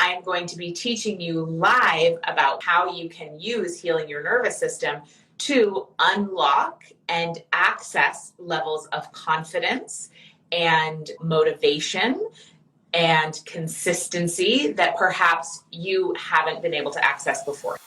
I'm going to be teaching you live about how you can use healing your nervous system to unlock and access levels of confidence and motivation and consistency that perhaps you haven't been able to access before.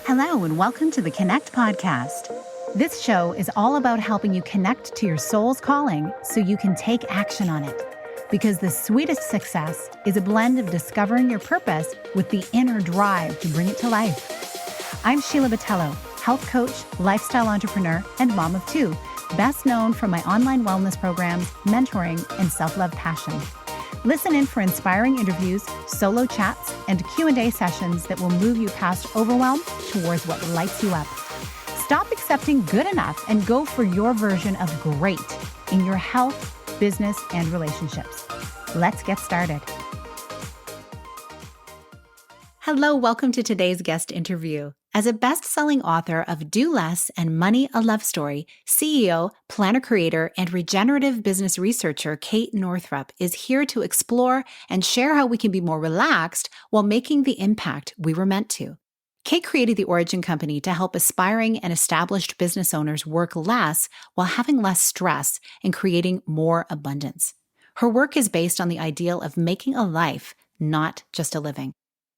Hello, and welcome to the Connect podcast. This show is all about helping you connect to your soul's calling so you can take action on it. Because the sweetest success is a blend of discovering your purpose with the inner drive to bring it to life. I'm Sheila Botello, health coach, lifestyle entrepreneur, and mom of two, best known for my online wellness programs, mentoring, and self-love passion. Listen in for inspiring interviews, solo chats, and Q&A sessions that will move you past overwhelm towards what lights you up. Stop accepting good enough and go for your version of great in your health, business, and relationships. Let's get started. Hello, welcome to today's guest interview. As a best-selling author of Do Less and Money, a Love Story, CEO, planner creator, and regenerative business researcher Kate Northrup is here to explore and share how we can be more relaxed while making the impact we were meant to. Kate created the Origin Company to help aspiring and established business owners work less while having less stress and creating more abundance. Her work is based on the ideal of making a life, not just a living.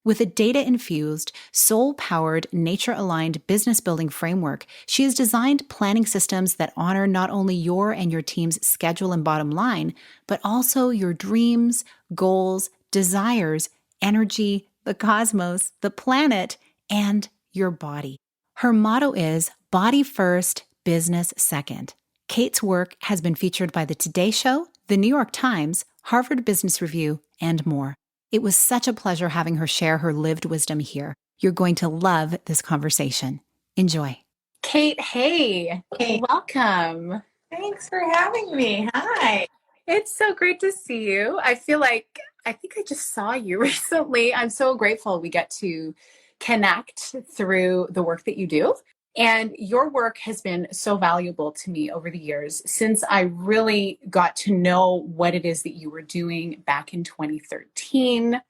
With a data-infused, soul-powered, nature-aligned business-building framework, she has designed planning systems that honor not only your and your team's schedule and bottom line, but also your dreams, goals, desires, energy, the cosmos, the planet, and your body. Her motto is body first, business second. Kate's work has been featured by the Today Show, the New York Times, Harvard Business Review, and more. It was such a pleasure having her share her lived wisdom here. You're going to love this conversation. Enjoy. Kate, hey, welcome. Thanks for having me. Hi. It's so great to see you. I think I just saw you recently. I'm so grateful we get to connect through the work that you do. And your work has been so valuable to me over the years since I really got to know what it is that you were doing back in 2013.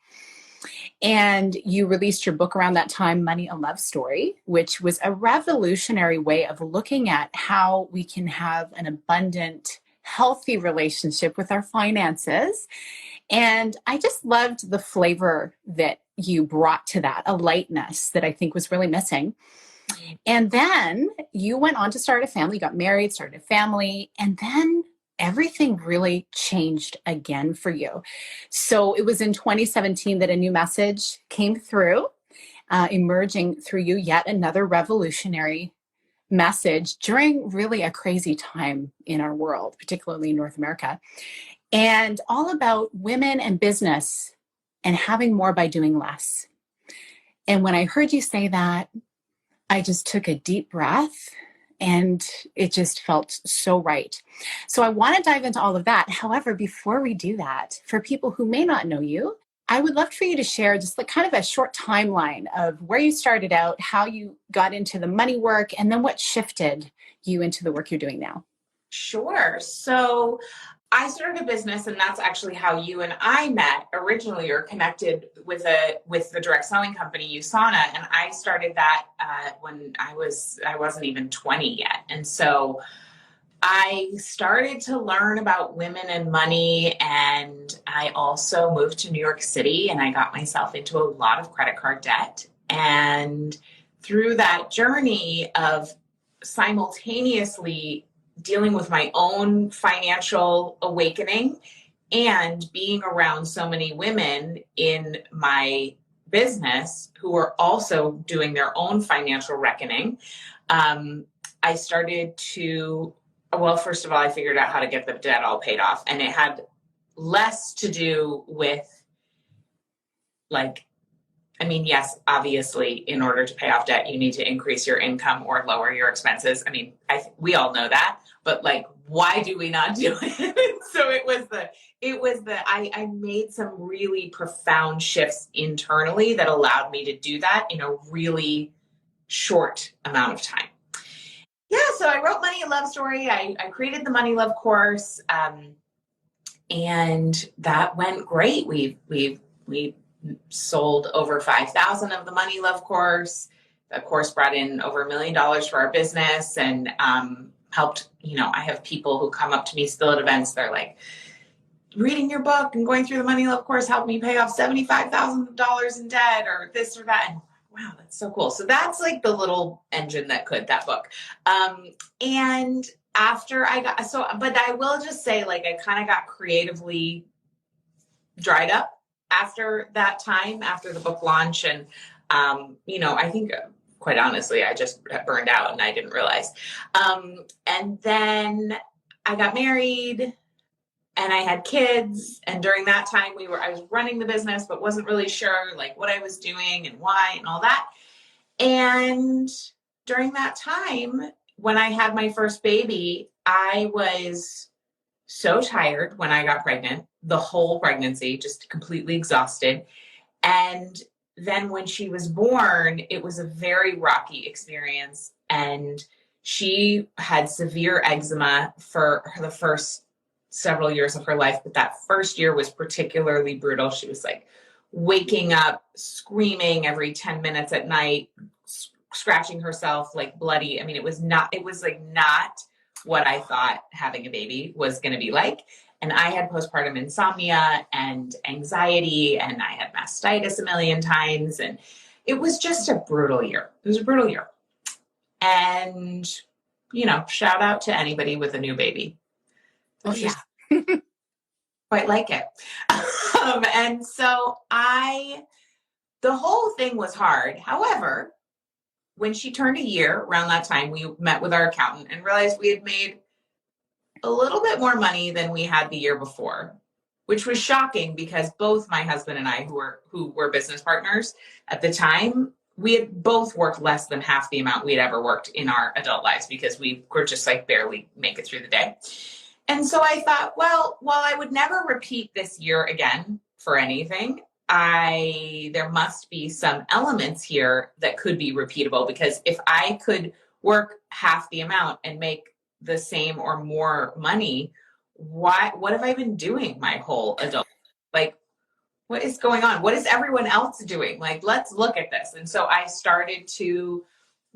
And you released your book around that time, Money, a Love Story, which was a revolutionary way of looking at how we can have an abundant, healthy relationship with our finances. And I just loved the flavor that you brought to that, a lightness that I think was really missing. And then you went on to start a family, got married, started a family, and then everything really changed again for you. So it was in 2017 that a new message came through, emerging through you, yet another revolutionary message during really a crazy time in our world, particularly in North America, and all about women and business and having more by doing less. And when I heard you say that, I just took a deep breath and it just felt so right. So I want to dive into all of that. However, before we do that, for people who may not know you, I would love for you to share just like kind of a short timeline of where you started out, how you got into the money work, and then what shifted you into the work you're doing now. Sure. So I started a business, and that's actually how you and I met originally, or connected with the direct selling company, USANA. And I started that when I wasn't even 20 yet. And so I started to learn about women and money. And I also moved to New York City, and I got myself into a lot of credit card debt. And through that journey of simultaneously dealing with my own financial awakening and being around so many women in my business who are also doing their own financial reckoning, I started to, well, first of all, I figured out how to get the debt all paid off. And it had less to do with yes, obviously, in order to pay off debt, you need to increase your income or lower your expenses. We all know that, but why do we not do it? So I made some really profound shifts internally that allowed me to do that in a really short amount of time. Yeah, so I wrote Money, a Love Story. I created the Money Love course, and that went great. We've We sold over 5,000 of the Money Love course. The course brought in over $1 million for our business and helped, I have people who come up to me still at events. They're like, reading your book and going through the Money Love course helped me pay off $75,000 in debt or this or that. And wow, that's so cool. So that's like the little engine that book. And after but I will just say, like, I kind of got creatively dried up after that time, after the book launch. And, I think quite honestly, I just burned out and I didn't realize. And then I got married and I had kids. And during that time I was running the business, but wasn't really sure like what I was doing and why and all that. And during that time, when I had my first baby, I was so tired when I got pregnant, the whole pregnancy, just completely exhausted. And then when she was born, it was a very rocky experience. And she had severe eczema for the first several years of her life. But that first year was particularly brutal. She was like waking up, screaming every 10 minutes at night, scratching herself, like bloody. I mean, it was not what I thought having a baby was going to be like. And I had postpartum insomnia and anxiety, and I had mastitis a million times. And it was just a brutal year. It was a brutal year. And, shout out to anybody with a new baby. Oh, yeah. Quite like it. And so the whole thing was hard. However, when she turned a year around that time, we met with our accountant and realized we had made a little bit more money than we had the year before, which was shocking because both my husband and I, who were business partners at the time, we had both worked less than half the amount we'd ever worked in our adult lives because we were just like barely make it through the day. And so I thought, well, while I would never repeat this year again for anything, there must be some elements here that could be repeatable, because if I could work half the amount and make the same or more money, what have I been doing my whole adult? Like, what is going on? What is everyone else doing? Like, let's look at this. And so I started to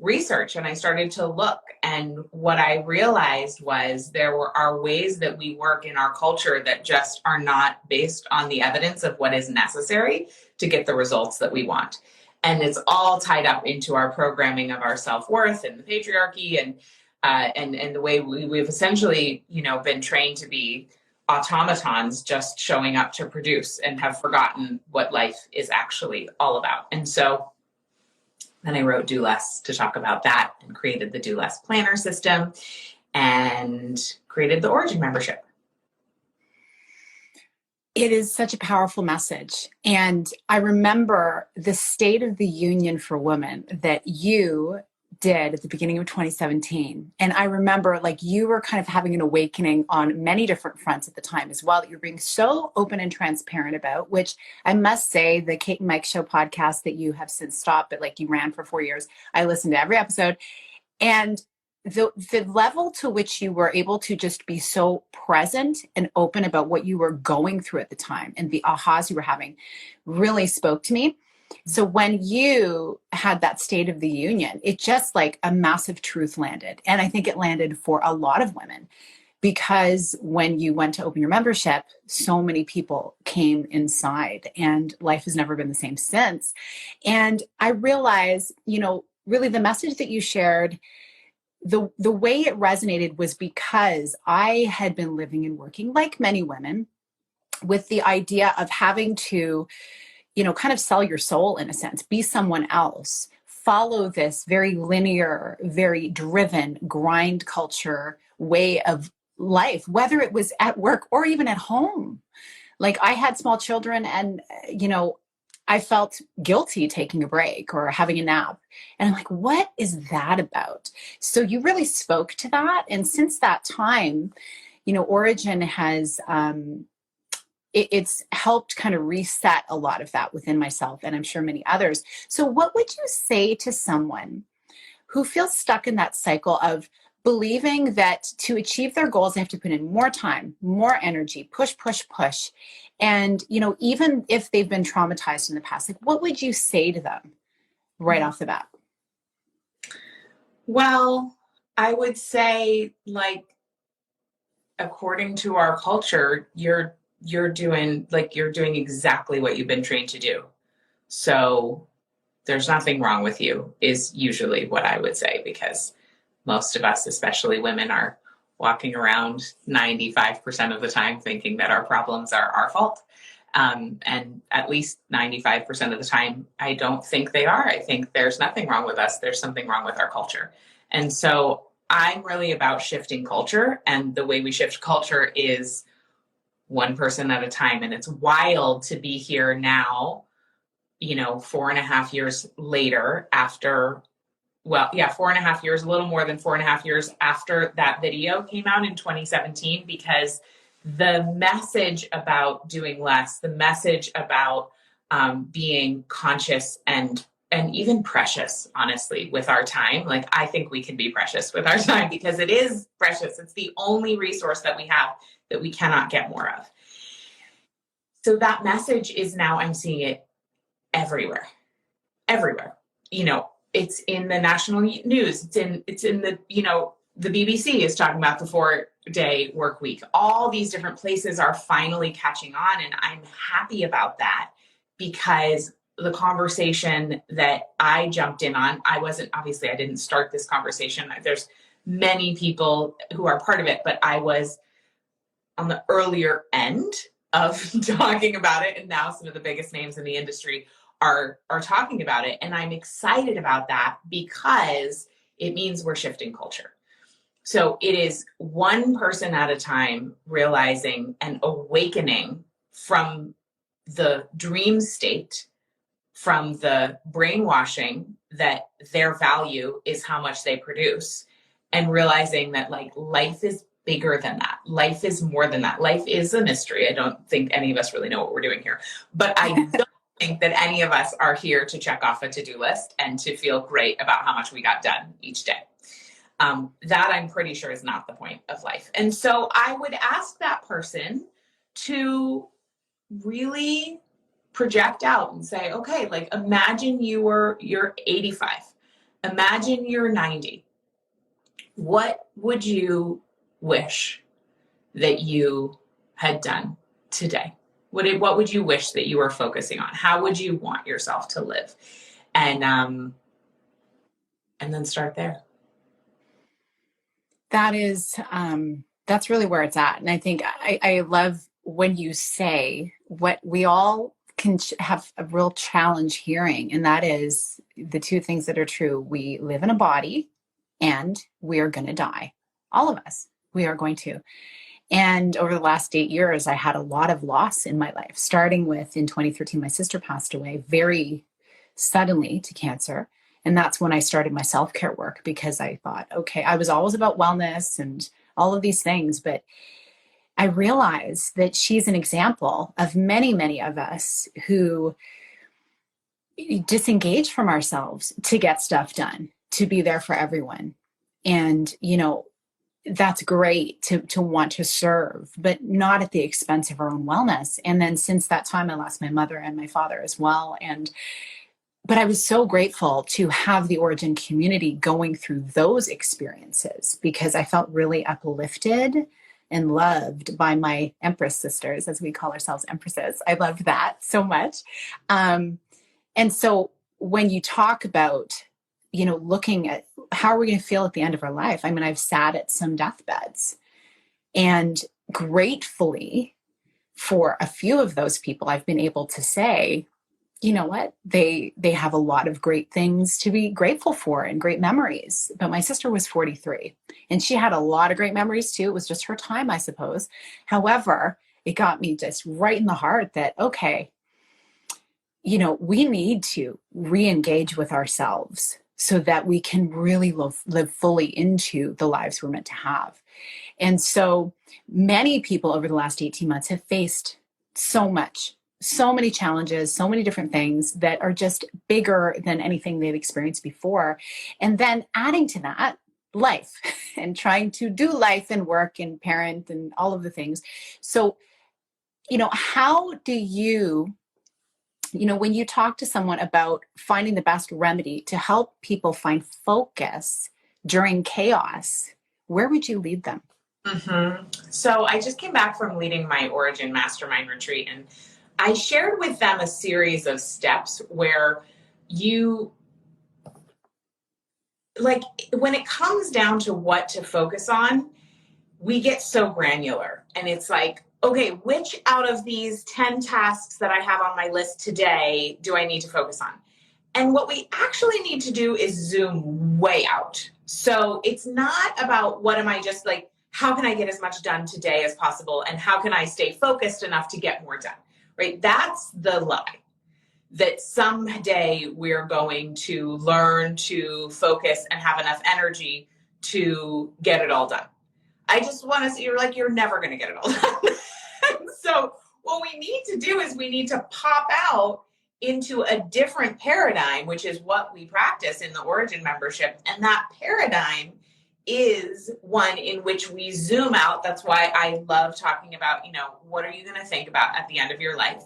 research and I started to look. And what I realized was there are ways that we work in our culture that just are not based on the evidence of what is necessary to get the results that we want. And it's all tied up into our programming of our self-worth and the patriarchy and the way we've essentially, been trained to be automatons just showing up to produce and have forgotten what life is actually all about. And so then I wrote Do Less to talk about that and created the Do Less planner system and created the Origin membership. It is such a powerful message. And I remember the State of the Union for Women that you did at the beginning of 2017. And I remember like you were kind of having an awakening on many different fronts at the time as well, that you're being so open and transparent about, which I must say the Kate and Mike Show podcast that you have since stopped, but like you ran for 4 years. I listened to every episode. And the level to which you were able to just be so present and open about what you were going through at the time and the ahas you were having really spoke to me. So when you had that State of the Union, it just like a massive truth landed. And I think it landed for a lot of women, because when you went to open your membership, so many people came inside and life has never been the same since. And I realized, really the message that you shared, the way it resonated was because I had been living and working like many women with the idea of having to kind of sell your soul in a sense, be someone else, follow this very linear, very driven grind culture way of life, whether it was at work or even at home. Like I had small children and, I felt guilty taking a break or having a nap. And I'm like, what is that about? So you really spoke to that. And since that time, Origin has, it's helped kind of reset a lot of that within myself and I'm sure many others. So what would you say to someone who feels stuck in that cycle of believing that to achieve their goals, they have to put in more time, more energy, push, push, push. And, even if they've been traumatized in the past, like, what would you say to them right off the bat? Well, I would say, like, according to our culture, you're doing exactly what you've been trained to do. So there's nothing wrong with you, is usually what I would say, because most of us, especially women, are walking around 95% of the time thinking that our problems are our fault. And at least 95% of the time, I don't think they are. I think there's nothing wrong with us. There's something wrong with our culture. And so I'm really about shifting culture. And the way we shift culture is one person at a time. And it's wild to be here now, 4.5 years later after, 4.5 years, a little more than 4.5 years after that video came out in 2017, because the message about doing less, the message about being conscious and even precious, honestly, with our time. Like, I think we can be precious with our time because it is precious. It's the only resource that we have that we cannot get more of. So that message is now, I'm seeing it everywhere. It's in the national news. It's in the, the BBC is talking about the 4-day work week. All these different places are finally catching on. And I'm happy about that, because the conversation that I jumped in on, I didn't start this conversation. There's many people who are part of it, but I was on the earlier end of talking about it. And now some of the biggest names in the industry are talking about it. And I'm excited about that because it means we're shifting culture. So it is one person at a time realizing and awakening from the dream state, from the brainwashing that their value is how much they produce, and realizing that, like, life is bigger than that. Life is more than that. Life is a mystery. I don't think any of us really know what we're doing here, but I don't think that any of us are here to check off a to-do list and to feel great about how much we got done each day. That, I'm pretty sure, is not the point of life. And so I would ask that person to really project out and say, okay, like, imagine you're 85. Imagine you're 90. What would you wish that you had done today? What would you wish that you were focusing on? How would you want yourself to live? And then start there. That's really where it's at. And I think I love when you say what we all can have a real challenge hearing, and that is the two things that are true. We live in a body and we are going to die. All of us, we are going to. And over the last 8 years, I had a lot of loss in my life, starting with, in 2013, my sister passed away very suddenly to cancer. And that's when I started my self-care work, because I thought, okay, I was always about wellness and all of these things, but I realized that she's an example of many, many of us who disengage from ourselves to get stuff done, to be there for everyone. And, that's great to want to serve, but not at the expense of our own wellness. And then since that time, I lost my mother and my father as well. But I was so grateful to have the Origin community going through those experiences, because I felt really uplifted and loved by my Empress sisters, as we call ourselves, Empresses. I loved that so much. And so when you talk about, looking at how are we going to feel at the end of our life? I mean, I've sat at some deathbeds, and gratefully for a few of those people, I've been able to say, you know what, they have a lot of great things to be grateful for and great memories. But my sister was 43 and she had a lot of great memories too. It was just her time, I suppose. However, it got me just right in the heart that, okay, we need to re-engage with ourselves so that we can really live fully into the lives we're meant to have. And so many people over the last 18 months have faced so many challenges, so many different things that are just bigger than anything they've experienced before. And then adding to that, life and trying to do life and work and parent and all of the things. So, how do you, when you talk to someone about finding the best remedy to help people find focus during chaos, where would you lead them? So I just came back from leading my Origin Mastermind retreat, and I shared with them a series of steps where you, like, when it comes down to what to focus on, we get so granular, and it's like, okay, which out of these 10 tasks that I have on my list today do I need to focus on? And what we actually need to do is zoom way out. So it's not about what am I just like, how can I get as much done today as possible? And how can I stay focused enough to get more done, right? That's the lie. That someday we're going to learn to focus and have enough energy to get it all done. I just want to see, you're never going to get it all done. So what we need to do is we need to pop out into a different paradigm, which is what we practice in the Origin membership. And that paradigm is one in which we zoom out. That's why I love talking about, what are you going to think about at the end of your life?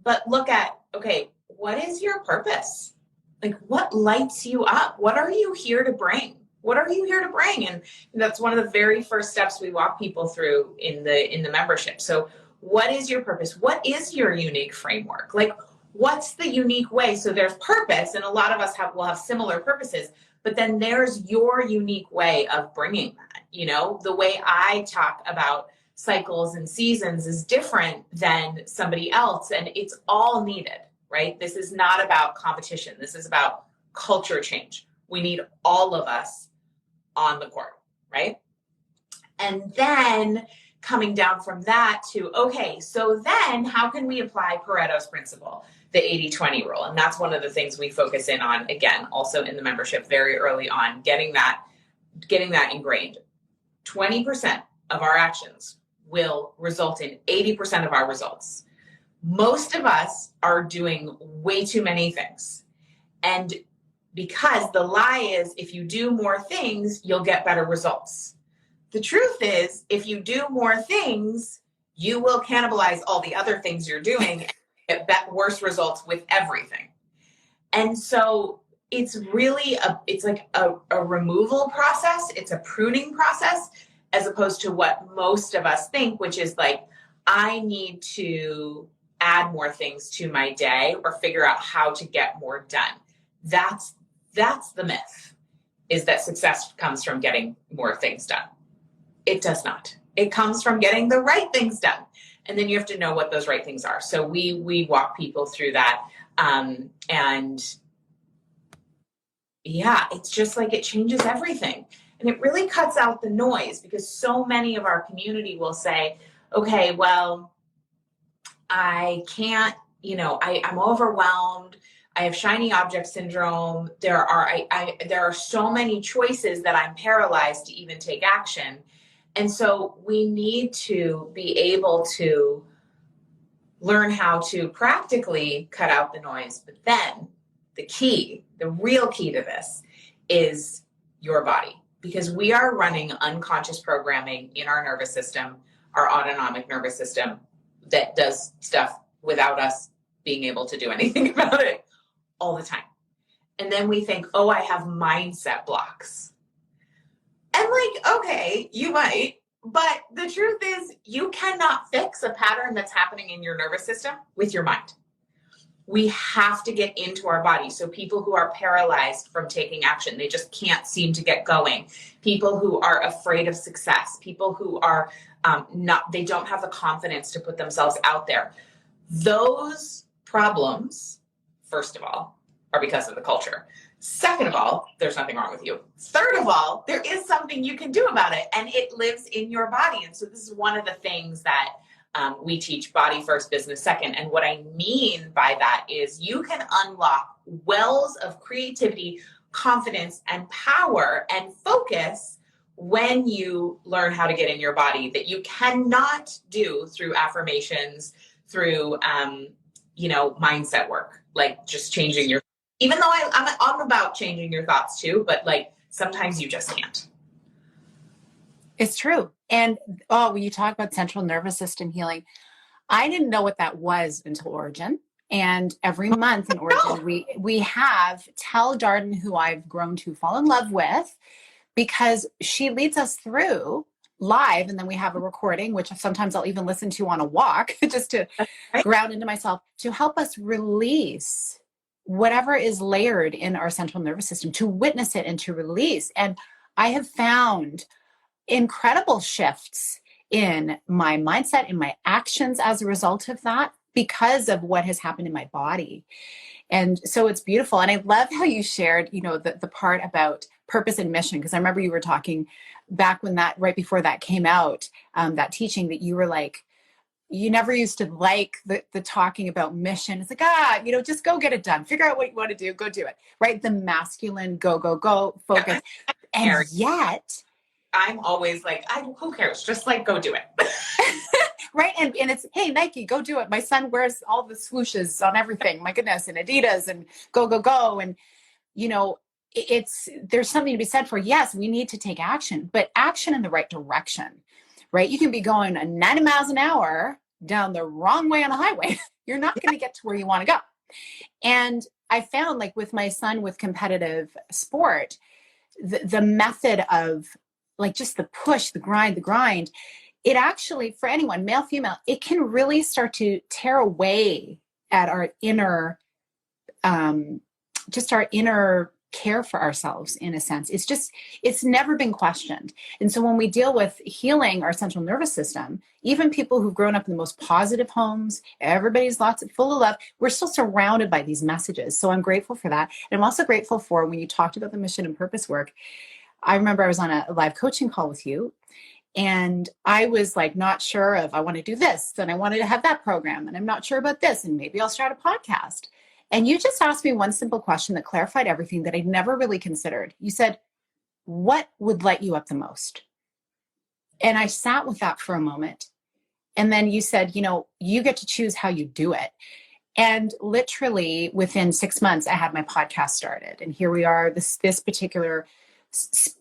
But look at, okay, what is your purpose? Like, what lights you up? What are you here to bring? What are you here to bring? And that's one of the very first steps we walk people through in the membership. So what is your purpose? What is your unique framework? Like, what's the unique way? So there's purpose, and a lot of us will have similar purposes, but then there's your unique way of bringing that. The way I talk about cycles and seasons is different than somebody else, and it's all needed, right? This is not about competition. This is about culture change. We need all of us on the court, right? And then coming down from that to, okay, so then how can we apply Pareto's principle, the 80-20 rule? And that's one of the things we focus in on, again, also in the membership very early on, getting that ingrained. 20% of our actions will result in 80% of our results. Most of us are doing way too many things. And because the lie is, if you do more things, you'll get better results. The truth is, if you do more things, you will cannibalize all the other things you're doing and get worse results with everything. And so it's really it's like a removal process. It's a pruning process, as opposed to what most of us think, which is like, I need to add more things to my day or figure out how to get more done. That's the myth, is that success comes from getting more things done. It does not. It comes from getting the right things done. And then you have to know what those right things are. So we walk people through that. And yeah, it's just like, it changes everything. And it really cuts out the noise, because so many of our community will say, okay, well, I can't, I'm overwhelmed. I have shiny object syndrome. There are so many choices that I'm paralyzed to even take action. And so we need to be able to learn how to practically cut out the noise. But then the real key to this is your body, because we are running unconscious programming in our nervous system, our autonomic nervous system, that does stuff without us being able to do anything about it all the time. And then we think, oh, I have mindset blocks. And like, okay, you might, but the truth is, you cannot fix a pattern that's happening in your nervous system with your mind. We have to get into our body. So people who are paralyzed from taking action, they just can't seem to get going. People who are afraid of success, people who are they don't have the confidence to put themselves out there. Those problems, first of all, are because of the culture. Second of all, there's nothing wrong with you. Third of all, there is something you can do about it, and it lives in your body. And so this is one of the things that we teach: body first, business second. And what I mean by that is you can unlock wells of creativity, confidence, and power and focus when you learn how to get in your body, that you cannot do through affirmations, through mindset work, like just changing your, even though I'm about changing your thoughts too, but like sometimes you just can't. It's true. And when you talk about central nervous system healing, I didn't know what that was until Origin. And every month in Origin, we have Tell Darden, who I've grown to fall in love with, because she leads us through live, and then we have a recording, which sometimes I'll even listen to on a walk just to ground into myself, to help us release whatever is layered in our central nervous system, to witness it and to release. And I have found incredible shifts in my mindset, in my actions as a result of that, because of what has happened in my body. And so it's beautiful. And I love how you shared, the part about purpose and mission, because I remember you were talking back when right before that came out, that teaching, that you were like, you never used to like the talking about mission. It's like, just go get it done. Figure out what you want to do. Go do it. Right. The masculine, go, focus. And yet I'm always like, who cares? Just like, go do it. Right. And it's, hey, Nike, go do it. My son wears all the swooshes on everything. My goodness. And Adidas, and go. And, there's something to be said for, yes, we need to take action, but action in the right direction, right? You can be going 90 miles an hour down the wrong way on a highway. You're not going to get to where you want to go. And I found, like with my son with competitive sport, the method of like just the push, the grind, it actually, for anyone, male, female, it can really start to tear away at our inner, just our inner care for ourselves, in a sense. It's never been questioned. And so when we deal with healing our central nervous system, even people who've grown up in the most positive homes, everybody's full of love, we're still surrounded by these messages. So I'm grateful for that. And I'm also grateful for when you talked about the mission and purpose work. I remember I was on a live coaching call with you, and I was like, not sure if I want to do this, and I wanted to have that program, and I'm not sure about this, and maybe I'll start a podcast. And you just asked me one simple question that clarified everything that I'd never really considered. You said, what would light you up the most? And I sat with that for a moment. And then you said, you get to choose how you do it. And literally within 6 months, I had my podcast started. And here we are. This particular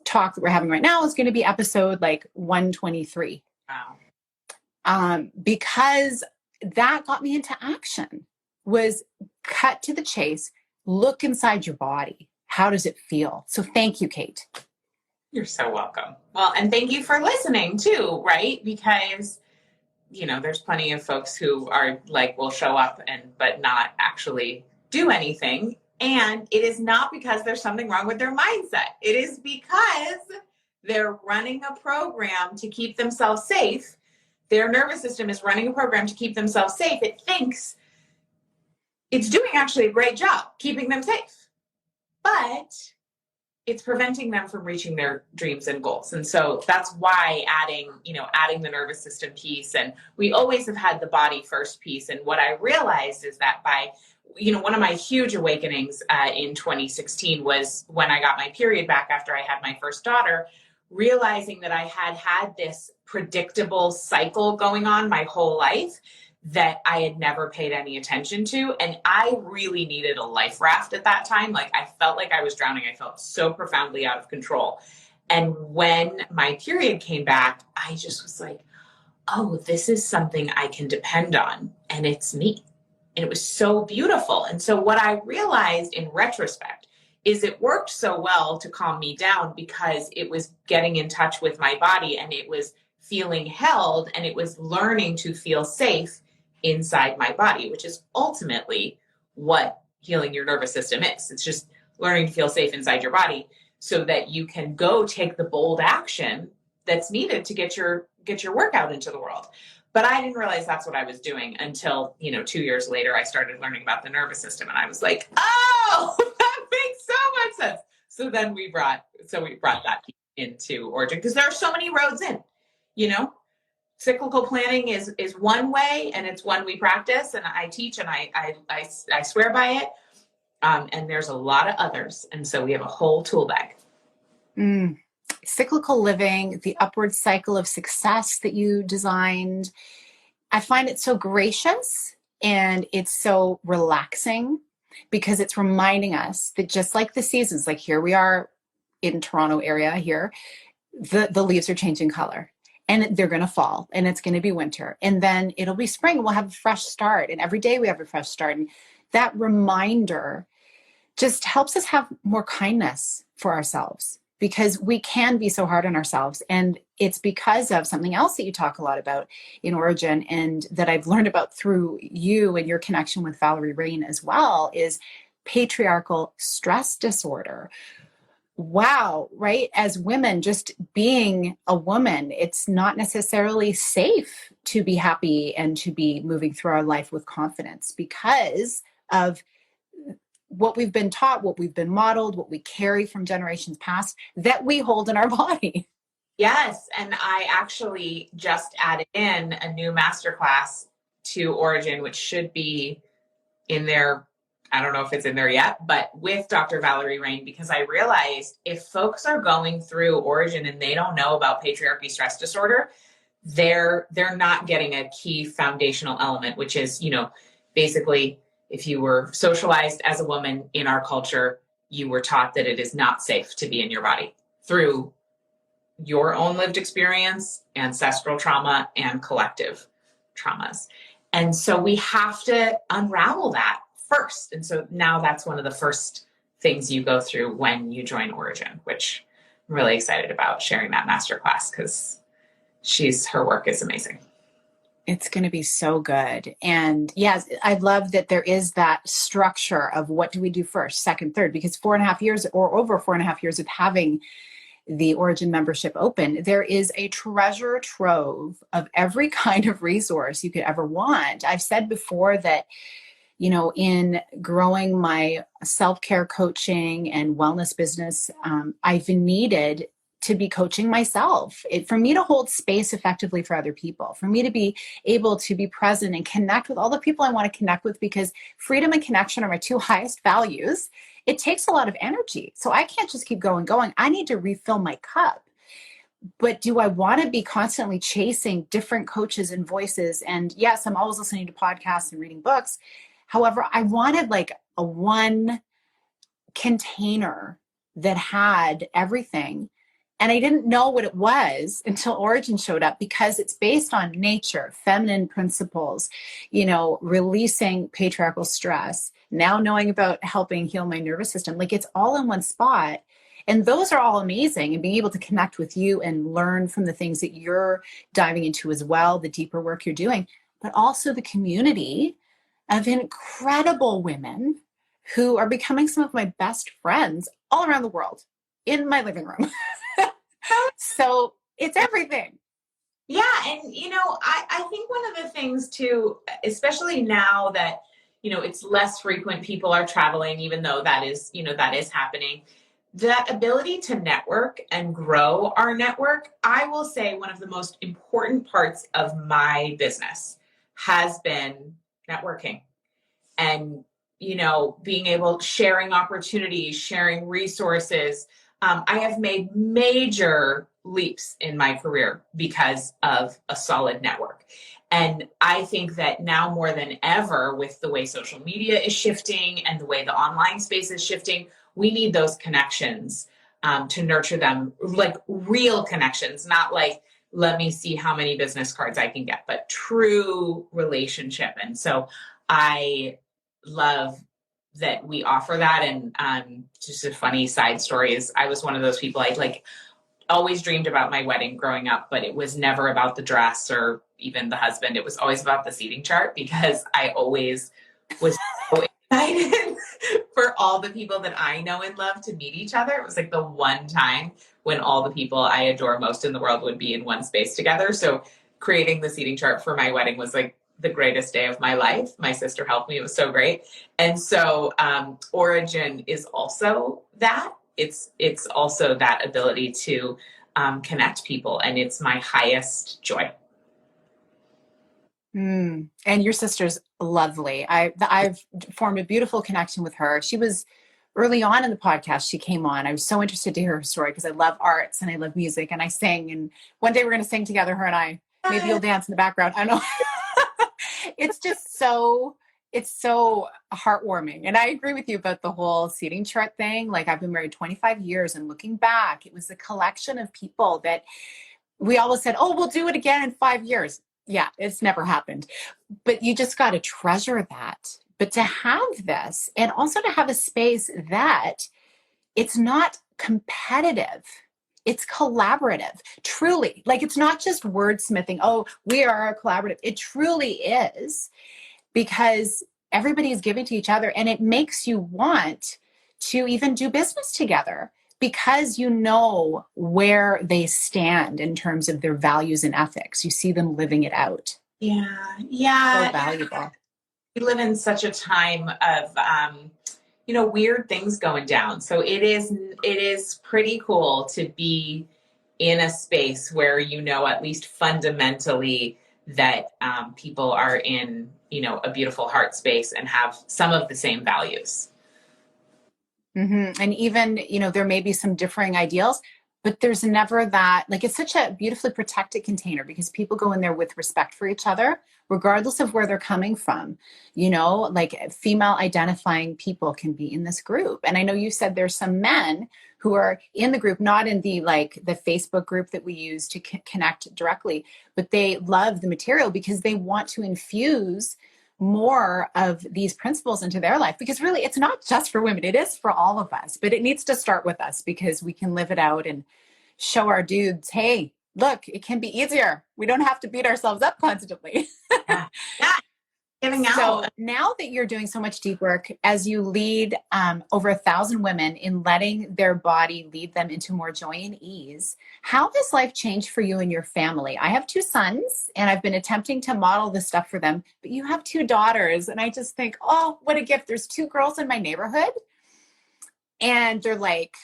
talk that we're having right now is going to be episode like 123. Wow. Because that got me into action, was cut to the chase, look inside your body. How does it feel? So thank you, Kate. You're so welcome. Well, and thank you for listening too, right? Because, there's plenty of folks who are like, will show up but not actually do anything. And it is not because there's something wrong with their mindset. It is because they're running a program to keep themselves safe. Their nervous system is running a program to keep themselves safe. It thinks it's doing actually a great job keeping them safe, but it's preventing them from reaching their dreams and goals. And so that's why adding the nervous system piece, and we always have had the body first piece. And what I realized is that by one of my huge awakenings in 2016 was when I got my period back after I had my first daughter, realizing that I had this predictable cycle going on my whole life that I had never paid any attention to. And I really needed a life raft at that time. Like, I felt like I was drowning. I felt so profoundly out of control. And when my period came back, I just was like, oh, this is something I can depend on. And it's me. And it was so beautiful. And so what I realized in retrospect is it worked so well to calm me down because it was getting in touch with my body, and it was feeling held, and it was learning to feel safe inside my body, which is ultimately what healing your nervous system is. It's just learning to feel safe inside your body so that you can go take the bold action that's needed to get your workout into the world. But I didn't realize that's what I was doing until, 2 years later, I started learning about the nervous system, and I was like, oh, that makes so much sense. So then we brought that into Origin, because there are so many roads in, cyclical planning is one way, and it's one we practice, and I teach, and I swear by it. And there's a lot of others. And so we have a whole tool bag. Cyclical living, the upward cycle of success that you designed. I find it so gracious, and it's so relaxing, because it's reminding us that just like the seasons, like here we are in Toronto area here, the leaves are changing color and they're going to fall and it's going to be winter and then it'll be spring. We'll have a fresh start. And every day we have a fresh start. And that reminder just helps us have more kindness for ourselves because we can be so hard on ourselves. And it's because of something else that you talk a lot about in Origin and that I've learned about through you and your connection with Valerie Rain as well is patriarchal stress disorder. Wow, right? As women, just being a woman, it's not necessarily safe to be happy and to be moving through our life with confidence because of what we've been taught, what we've been modeled, what we carry from generations past that we hold in our body. Yes. And I actually just added in a new masterclass to Origin, which should be in there. I don't know if it's in there yet, but with Dr. Valerie Rain, because I realized if folks are going through Origin and they don't know about patriarchy stress disorder, they're not getting a key foundational element, which is, basically, if you were socialized as a woman in our culture, you were taught that it is not safe to be in your body through your own lived experience, ancestral trauma, and collective traumas. And so we have to unravel that first. And so now that's one of the first things you go through when you join Origin, which I'm really excited about sharing that masterclass because her work is amazing. It's going to be so good. And yes, I love that there is that structure of what do we do first, second, third, because 4.5 years or over 4.5 years of having the Origin membership open, there is a treasure trove of every kind of resource you could ever want. I've said before that, in growing my self-care coaching and wellness business, I've needed to be coaching myself, for me to hold space effectively for other people, for me to be able to be present and connect with all the people I want to connect with, because freedom and connection are my two highest values. It takes a lot of energy. So I can't just keep going. I need to refill my cup. But do I want to be constantly chasing different coaches and voices? And yes, I'm always listening to podcasts and reading books. However, I wanted like a one container that had everything. And I didn't know what it was until Origin showed up because it's based on nature, feminine principles, releasing patriarchal stress, now knowing about helping heal my nervous system. Like it's all in one spot. And those are all amazing. And being able to connect with you and learn from the things that you're diving into as well, the deeper work you're doing, but also the community of incredible women who are becoming some of my best friends all around the world in my living room. So it's everything. Yeah. And, I think one of the things too, especially now that, it's less frequent, people are traveling, even though that is happening, that ability to network and grow our network, I will say one of the most important parts of my business has been networking and, being able, sharing opportunities, sharing resources. I have made major leaps in my career because of a solid network. And I think that now more than ever, with the way social media is shifting and the way the online space is shifting, we need those connections to nurture them, like real connections, not like, let me see how many business cards I can get, but true relationship. And so I love that we offer that. And just a funny side story is I was one of those people, I always dreamed about my wedding growing up, but it was never about the dress or even the husband. It was always about the seating chart because I always was so excited for all the people that I know and love to meet each other. It was like the one time when all the people I adore most in the world would be in one space together. So creating the seating chart for my wedding was like the greatest day of my life. My sister helped me. It was so great. And so Origin is also that. It's also that ability to connect people. And it's my highest joy. And your sister's lovely. I've formed a beautiful connection with her. She was early on in the podcast. She came on. I was so interested to hear her story because I love arts and I love music and I sing. And one day we're going to sing together, her and I. Maybe you'll dance in the background. I don't know. It's just so It's so heartwarming. And I agree with you about the whole seating chart thing. Like I've been married 25 years and looking back, it was a collection of people that we always said, oh, we'll do it again in 5 years. Yeah, it's never happened. But you just got to treasure that. But to have this and also to have a space that it's not competitive. It's collaborative, truly. Like it's not just wordsmithing. Oh, we are collaborative. It truly is because everybody is giving to each other and it makes you want to even do business together because you know where they stand in terms of their values and ethics. You see them living it out. Yeah. Yeah. So valuable. We live in such a time of, weird things going down. So it is pretty cool to be in a space where, at least fundamentally that people are in, a beautiful heart space and have some of the same values. Mm-hmm. And even, there may be some differing ideals, but there's never that, like, it's such a beautifully protected container because people go in there with respect for each other, regardless of where they're coming from. Like female identifying people can be in this group. And I know you said there's some men who are in the group, not in the Facebook group that we use to connect directly, but they love the material because they want to infuse more of these principles into their life, because really it's not just for women, it is for all of us, but it needs to start with us because we can live it out and show our dudes, hey, look, it can be easier. We don't have to beat ourselves up constantly. Yeah. Yeah. Giving out. So now that you're doing so much deep work as you lead over 1,000 women in letting their body lead them into more joy and ease, how has life changed for you and your family? I have 2 sons and I've been attempting to model this stuff for them, but you have 2 daughters. And I just think, oh, what a gift. There's 2 girls in my neighborhood and they're like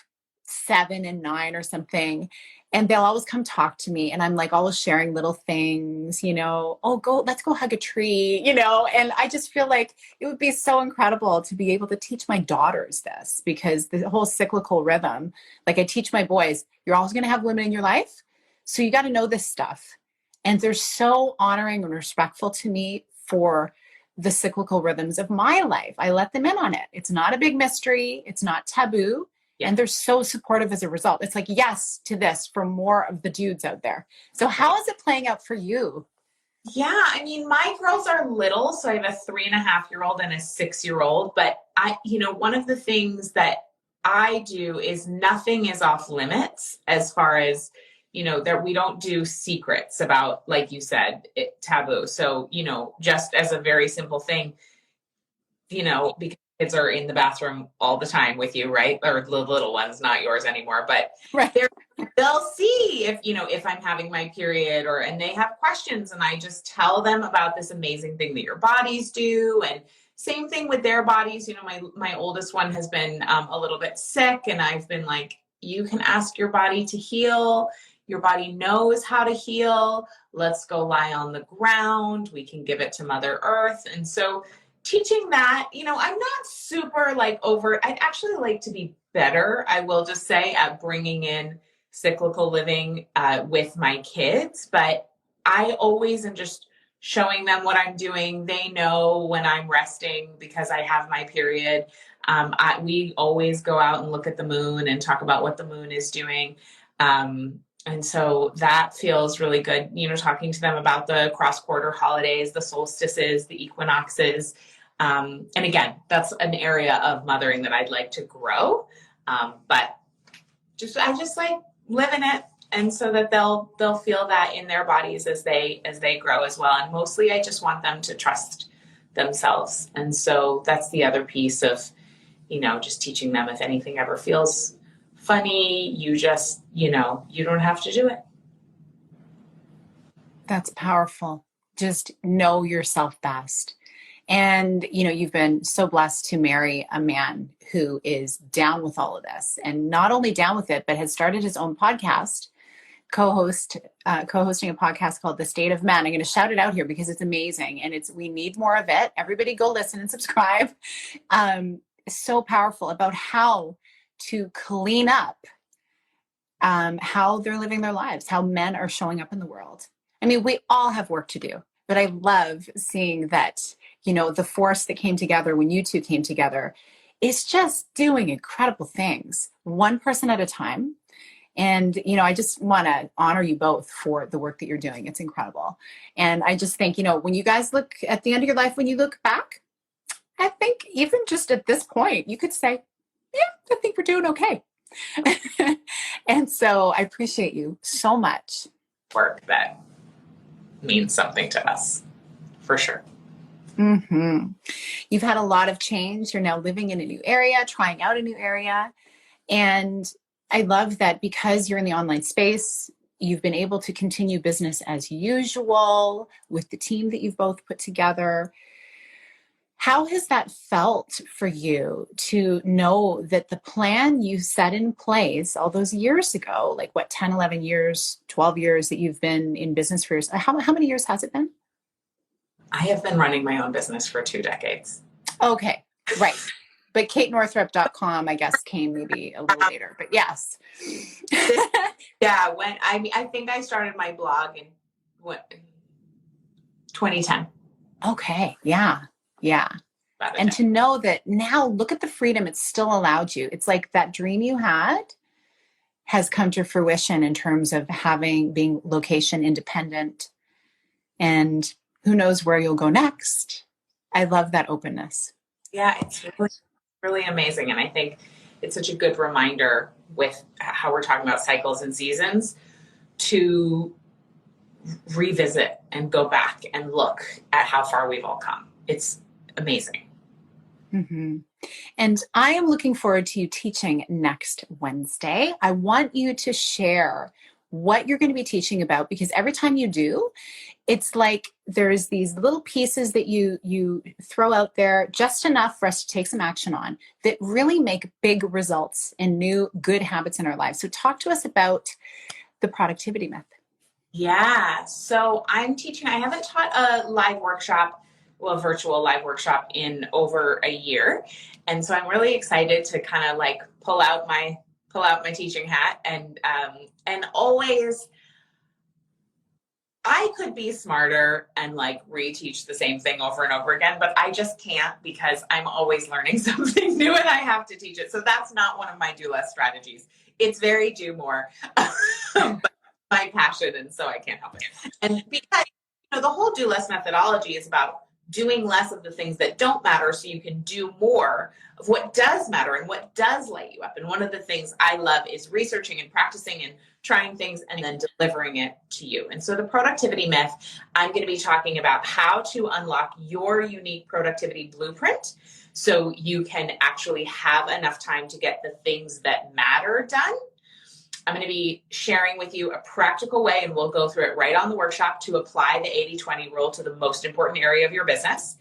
7 and 9 or something. And they'll always come talk to me. And I'm like always sharing little things, let's go hug a tree, and I just feel like it would be so incredible to be able to teach my daughters this, because the whole cyclical rhythm, like I teach my boys, you're always going to have women in your life. So you got to know this stuff. And they're so honoring and respectful to me for the cyclical rhythms of my life. I let them in on it. It's not a big mystery. It's not taboo. Yeah. And they're so supportive as a result. It's like, yes to this for more of the dudes out there. So how is it playing out for you? Yeah, I mean, my girls are little. So I have a 3.5-year-old and a 6-year-old. But one of the things that I do is nothing is off limits as far as, that we don't do secrets about, like you said, taboo. So, just as a very simple thing, because kids are in the bathroom all the time with you, right? Or the little ones, not yours anymore, but right. They'll see if I'm having my period and they have questions, and I just tell them about this amazing thing that your bodies do. And same thing with their bodies. My oldest one has been a little bit sick, and I've been like, you can ask your body to heal. Your body knows how to heal. Let's go lie on the ground. We can give it to Mother Earth. And so teaching that, I'm not super I'd actually like to be better, I will just say, at bringing in cyclical living with my kids. But I always am just showing them what I'm doing. They know when I'm resting because I have my period. We always go out and look at the moon and talk about what the moon is doing. And so that feels really good, talking to them about the cross-quarter holidays, the solstices, the equinoxes. And again, that's an area of mothering that I'd like to grow. But I just like living it. And so that they'll feel that in their bodies as they grow as well. And mostly I just want them to trust themselves. And so that's the other piece of, just teaching them, if anything ever feels funny, you just, you don't have to do it. That's powerful. Just know yourself best. And, you've been so blessed to marry a man who is down with all of this, and not only down with it, but has started his own podcast, co-hosting a podcast called The State of Men. I'm going to shout it out here because it's amazing. And we need more of it. Everybody go listen and subscribe. So powerful about how to clean up how they're living their lives, how men are showing up in the world. I mean, we all have work to do, but I love seeing that the force that came together when you two came together is just doing incredible things, one person at a time. And, I just want to honor you both for the work that you're doing. It's incredible. And I just think, when you guys look at the end of your life, when you look back, I think even just at this point, you could say, yeah, I think we're doing okay. And so I appreciate you so much. Work that means something to us, for sure. Mm-hmm. You've had a lot of change. You're now living in a new area, trying out a new area. And I love that because you're in the online space, you've been able to continue business as usual with the team that you've both put together. How has that felt for you to know that the plan you set in place all those years ago, like 10, 11 years, 12 years that you've been in business for yourself, how many years has it been? I have been running my own business for 2 decades. Okay, right. But KateNorthrup.com, I guess, came maybe a little later, but yes. Yeah, I think I started my blog in 2010. Okay, yeah. And to know that now, look at the freedom it's still allowed you. It's like that dream you had has come to fruition in terms of being location independent, and who knows where you'll go next. I love that openness. Yeah, it's really, really amazing. And I think it's such a good reminder with how we're talking about cycles and seasons to revisit and go back and look at how far we've all come. It's amazing. Mm-hmm. And I am looking forward to you teaching next Wednesday. I want you to share what you're going to be teaching about, because every time you do, it's like there's these little pieces that you throw out there, just enough for us to take some action on, that really make big results and new good habits in our lives. So talk to us about the productivity myth. Yeah. So I'm teaching, I haven't taught a live workshop, a virtual live workshop in over a year. And so I'm really excited to kind of like pull out my teaching hat and always, I could be smarter and like reteach the same thing over and over again, but I just can't, because I'm always learning something new and I have to teach it. So that's not one of my do less strategies. It's very do more, but my passion. And so I can't help it. And because, the whole do less methodology is about doing less of the things that don't matter so you can do more of what does matter and what does light you up. And one of the things I love is researching and practicing and trying things and then delivering it to you. And so the productivity myth, I'm going to be talking about how to unlock your unique productivity blueprint so you can actually have enough time to get the things that matter done. I'm going to be sharing with you a practical way, and we'll go through it right on the workshop, to apply the 80-20 rule to the most important area of your business.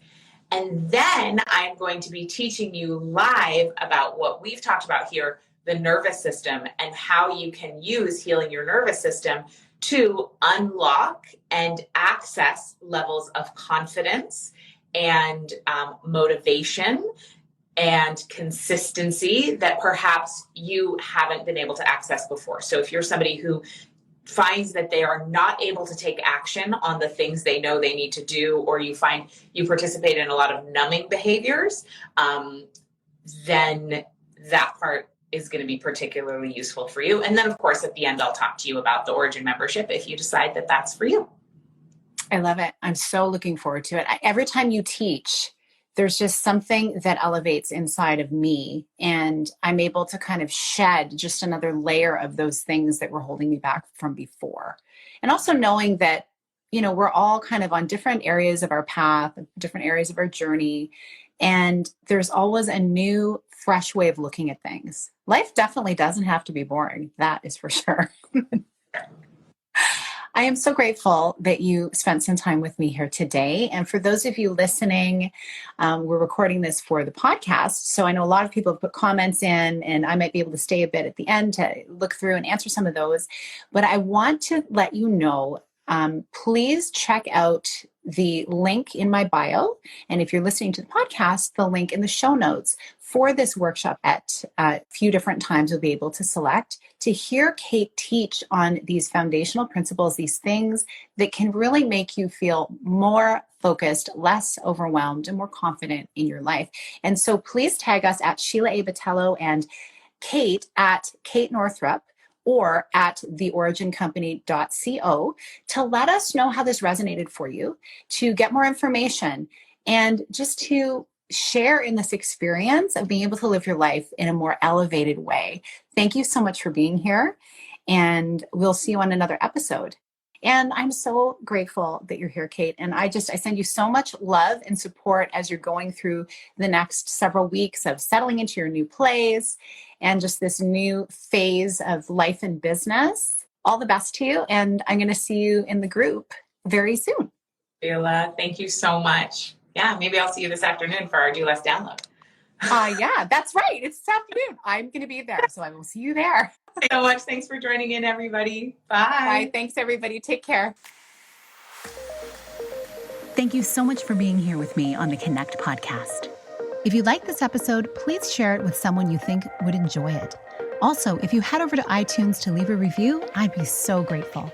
And then I'm going to be teaching you live about what we've talked about here, the nervous system, and how you can use healing your nervous system to unlock and access levels of confidence and motivation and consistency that perhaps you haven't been able to access before. So if you're somebody who finds that they are not able to take action on the things they know they need to do, or you find you participate in a lot of numbing behaviors, then that part is going to be particularly useful for you. And then, of course, at the end, I'll talk to you about the Origin membership if you decide that that's for you. I love it. I'm so looking forward to it. Every time you teach, there's just something that elevates inside of me, and I'm able to kind of shed just another layer of those things that were holding me back from before. And also knowing that, we're all kind of on different areas of our path, different areas of our journey, and there's always a new, fresh way of looking at things. Life definitely doesn't have to be boring. That is for sure. I am so grateful that you spent some time with me here today. And for those of you listening, we're recording this for the podcast. So I know a lot of people have put comments in, and I might be able to stay a bit at the end to look through and answer some of those. But I want to let you know please check out the link in my bio. And if you're listening to the podcast, the link in the show notes for this workshop at a few different times you'll be able to select to hear Kate teach on these foundational principles, these things that can really make you feel more focused, less overwhelmed, and more confident in your life. And so please tag us at Sheila A. Botello and Kate at Kate Northrup or at theorigincompany.co to let us know how this resonated for you, to get more information, and just to share in this experience of being able to live your life in a more elevated way. Thank you so much for being here, and we'll see you on another episode. And I'm so grateful that you're here, Kate. And I send you so much love and support as you're going through the next several weeks of settling into your new place and just this new phase of life and business. All the best to you. And I'm going to see you in the group very soon. Sheila, thank you so much. Yeah, maybe I'll see you this afternoon for our Do Less download. Yeah, that's right. It's this afternoon. I'm going to be there. So I will see you there. Thanks so much. Thanks for joining in, everybody. Bye. Bye. Thanks, everybody. Take care. Thank you so much for being here with me on the Connect podcast. If you like this episode, please share it with someone you think would enjoy it. Also, if you head over to iTunes to leave a review, I'd be so grateful.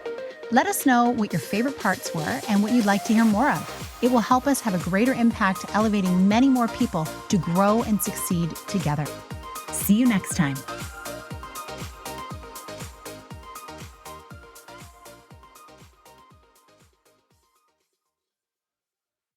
Let us know what your favorite parts were and what you'd like to hear more of. It will help us have a greater impact, elevating many more people to grow and succeed together. See you next time.